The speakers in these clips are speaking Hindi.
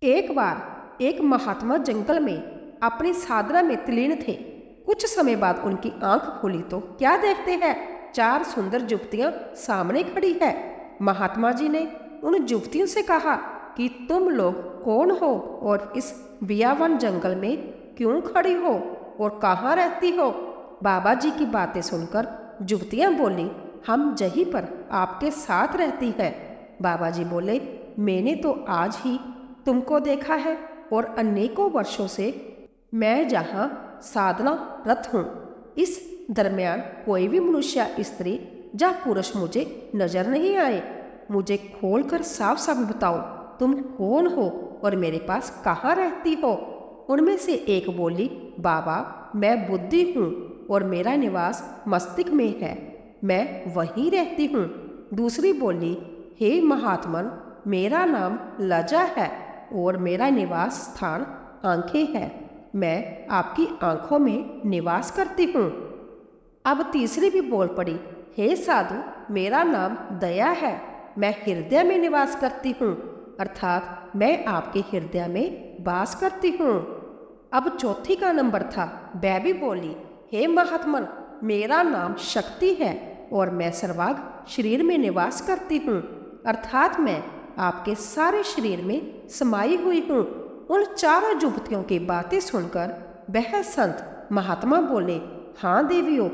एक बार एक महात्मा जंगल में अपनी साधना में तल्लीन थे। कुछ समय बाद उनकी आंख खुली तो क्या देखते हैं, 4 सुंदर युवतियां सामने खड़ी है। महात्मा जी ने उन युवतियों से कहा कि तुम लोग कौन हो और इस बियावन जंगल में क्यों खड़ी हो और कहाँ रहती हो। बाबा जी की बातें सुनकर युवतियां बोली, हम यहीं पर आपके साथ रहती है। बाबा जी बोले, मैंने तो आज ही तुमको देखा है और अनेकों वर्षों से मैं जहाँ साधना रत हूँ, इस दरमियान कोई भी मनुष्य, स्त्री या पुरुष मुझे नजर नहीं आए। मुझे खोलकर साफ साफ बताओ, तुम कौन हो और मेरे पास कहाँ रहती हो। उनमें से एक बोली, बाबा मैं बुद्धि हूँ और मेरा निवास मस्तिष्क में है, मैं वहीं रहती हूँ। दूसरी बोली, हे महात्मन, मेरा नाम लजा है और मेरा निवास स्थान आंखें है, मैं आपकी आंखों में निवास करती हूँ। अब तीसरी भी बोल पड़ी, हे साधु, मेरा नाम दया है, मैं हृदय में निवास करती हूँ, अर्थात मैं आपके हृदय में वास करती हूँ। अब चौथी का नंबर था। वह भी बोली, हे महात्मन, मेरा नाम शक्ति है और मैं सर्वांग शरीर में निवास करती हूँ, अर्थात मैं आपके सारे शरीर में समाई हुई हूँ। उन 4 युवतियों की बातें सुनकर वह संत महात्मा बोले, हाँ देवियों,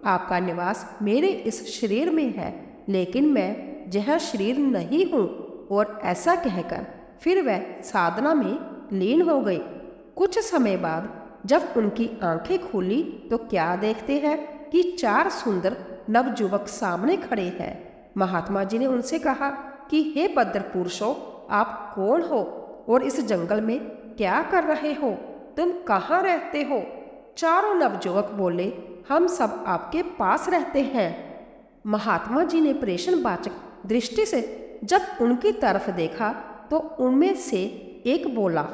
आपका निवास मेरे इस शरीर में है, लेकिन मैं यह शरीर नहीं हूँ। और ऐसा कहकर फिर वह साधना में लीन हो गई। कुछ समय बाद जब उनकी आंखें खुली तो क्या देखते हैं कि 4 सुंदर नवयुवक सामने खड़े हैं। महात्मा जी ने उनसे कहा कि हे भद्र पुरुषों, आप कौन हो और इस जंगल में क्या कर रहे हो, तुम कहाँ रहते हो। चारों नवयुवक बोले, हम सब आपके पास रहते हैं। महात्मा जी ने प्रेषणवाचक दृष्टि से जब उनकी तरफ देखा तो उनमें से एक बोला,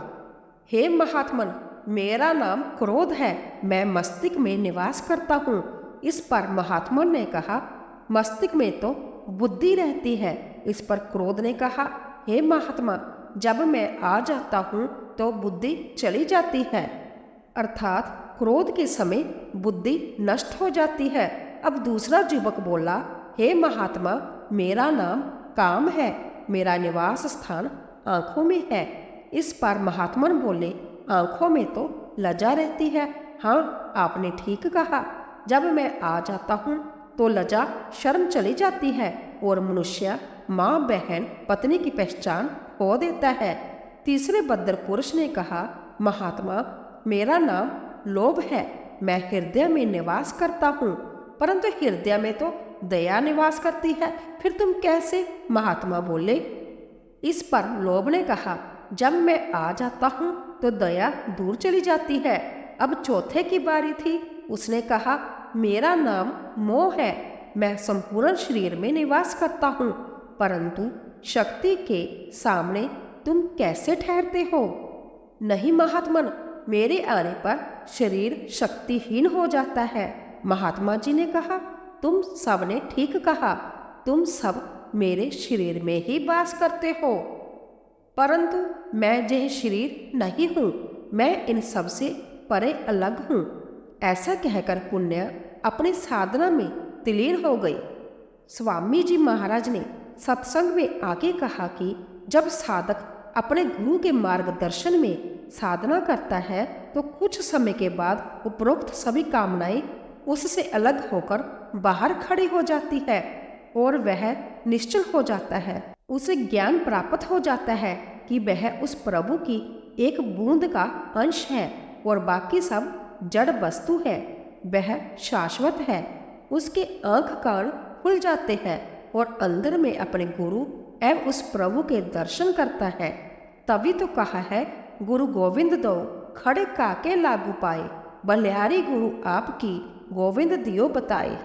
हे महात्मन, मेरा नाम क्रोध है, मैं मस्तिष्क में निवास करता हूँ। इस पर महात्मन ने कहा, मस्तिष्क में तो बुद्धि रहती है। इस पर क्रोध ने कहा, हे महात्मा, जब मैं आ जाता हूँ तो बुद्धि चली जाती है, अर्थात क्रोध के समय बुद्धि नष्ट हो जाती है। अब दूसरा युवक बोला, हे महात्मा, मेरा नाम काम है, मेरा निवास स्थान आंखों में है। इस पर महात्मा बोले, आंखों में तो लज्जा रहती है। हाँ, आपने ठीक कहा, जब मैं आ जाता हूँ तो लज्जा शर्म चली जाती है और मनुष्य माँ, बहन, पत्नी की पहचान खो देता है। तीसरे भद्र पुरुष ने कहा, महात्मा, मेरा नाम लोभ है, मैं हृदय में निवास करता हूँ, परंतु हृदय में तो दया निवास करती है, फिर तुम कैसे। महात्मा बोले। इस पर लोभ ने कहा, जब मैं आ जाता हूँ तो दया दूर चली जाती है। अब चौथे की बारी थी। उसने कहा, मेरा नाम मोह है, मैं संपूर्ण शरीर में निवास करता हूँ, परंतु शक्ति के सामने तुम कैसे ठहरते हो। नहीं महात्मन, मेरे आने पर शरीर शक्तिहीन हो जाता है। महात्मा जी ने कहा, तुम सब ने ठीक कहा, तुम सब मेरे शरीर में ही वास करते हो, परंतु मैं यह शरीर नहीं हूँ, मैं इन सब से परे अलग हूँ। ऐसा कहकर पुण्य अपनी साधना में तल्लीन हो गई। स्वामी जी महाराज ने सत्संग में आके कहा कि जब साधक अपने गुरु के मार्गदर्शन में साधना करता है तो कुछ समय के बाद उपरोक्त सभी कामनाएं उससे अलग होकर बाहर खड़ी हो जाती है और वह निश्चल हो जाता है। उसे ज्ञान प्राप्त हो जाता है कि वह उस प्रभु की एक बूंद का अंश है और बाकी सब जड़ वस्तु है, वह शाश्वत है। उसके आंख कान खुल जाते हैं और अंदर में अपने गुरु एवं उस प्रभु के दर्शन करता है। तभी तो कहा है, गुरु गोविंद दो खड़े काके लागू पाए, बलिहारी गुरु आपकी गोविंद दियो बताए।